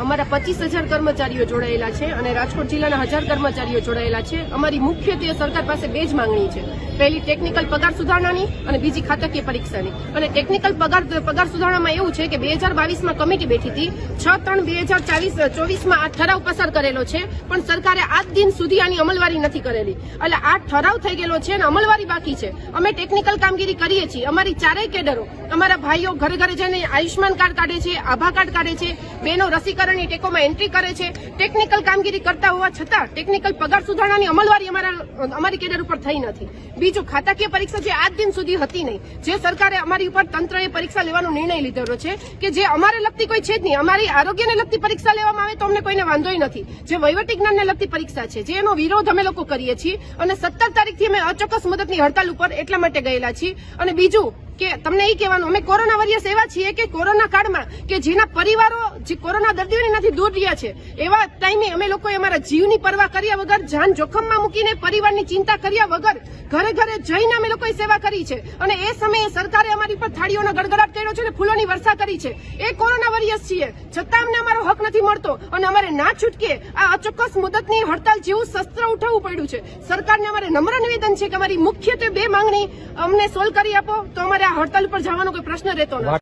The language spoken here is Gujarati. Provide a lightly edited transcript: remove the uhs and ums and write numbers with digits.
અમારા 25,000 કર્મચારીઓ જોડાયેલા છે અને રાજકોટ જિલ્લાના 1000 કર્મચારીઓ જોડાયેલા છે. અમારી મુખ્યત્વે સરકાર પાસે બે જ માંગણી છે. પહેલી ટેકનિકલ પગાર સુધારણાની અને બીજી ખાતાકીય પરીક્ષાની. અને ટેકનિકલ પગાર સુધારણામાં એવું છે કે 2022માં કમિટી બેઠી હતી, 6/3/2024માં આ ઠરાવ પસાર કરેલો છે, પણ સરકારે આજ દિન સુધી આની અમલવારી નથી કરેલી. એટલે આ ઠરાવ થઈ ગયેલો છે અને અમલવારી બાકી છે. અમે ટેકનિકલ કામગીરી કરીએ છીએ. અમારી ચારેય કેડરો, અમારા ભાઈઓ ઘરે ઘરે જઈને આયુષ્માન કાર્ડ કાઢે છે, આભા કાર્ડ કાઢે છે, બહેનો રસીકરણની ટેકોમાં એન્ટ્રી કરે છે. ટેકનિકલ કામગીરી કરતા હોવા છતાં ટેકનિકલ પગાર સુધારણાની અમલવારી અમારી કેડર ઉપર થઈ નથી. બીજું, ખાતાકીય પરીક્ષા જે આજ દિન સુધી હતી નહીં, જે સરકારે અમારી ઉપર તંત્રએ પરીક્ષા લેવાનો નિર્ણય લીધેલો છે કે જે અમારે લગતી કોઈ છે જ નહીં. અમારી આરોગ્યને લગતી પરીક્ષા લેવામાં આવે તો અમને કોઈને વાંધોય નથી. જે વહીવટી જ્ઞાનને લગતી પરીક્ષા છે, જેનો વિરોધ અમે લોકો કરીએ છીએ અને 17 તારીખથી અમે અચોક્કસ મુદતની હડતાલ ઉપર એટલા માટે ગયેલા છીએ. અને બીજું કે તમને એ કહેવાનું, અમે કોરોના વોરિયર્સ એવા છીએ કે કોરોના કાળમાં કે જેના પરિવારો જે કોરોના દર્દીઓની નથી દૂર રહ્યા છે, એવા ટાઈમે અમે લોકોએ અમારા જીવની પરવા કર્યા વગર, જાન જોખમમાં મૂકીને, પરિવારની ચિંતા કર્યા વગર ઘરે ઘરે જઈને અમે લોકોએ સેવા કરી છે. અને એ સમયે સરકારે અમારી પર થાળીઓનો ગડગડાટ કર્યો છે અને ફૂલોની વર્ષા કરી છે. એ કોરોના વોરિયર્સ છીએ, છતાં અમને અમારો હક નથી મળતો અને અમારે ના છૂટકે આ અચોક્કસ મુદતની હડતાલ જેવું શસ્ત્ર ઉઠાવવું પડ્યું છે. સરકારને અમારે નમ્ર નિવેદન છે કે અમારી મુખ્યત્વે બે માંગણી અમને સોલ્વ કરી આપો, તો અમારે આ હડતાલ ઉપર જવાનો કોઈ પ્રશ્ન રહેતો નથી.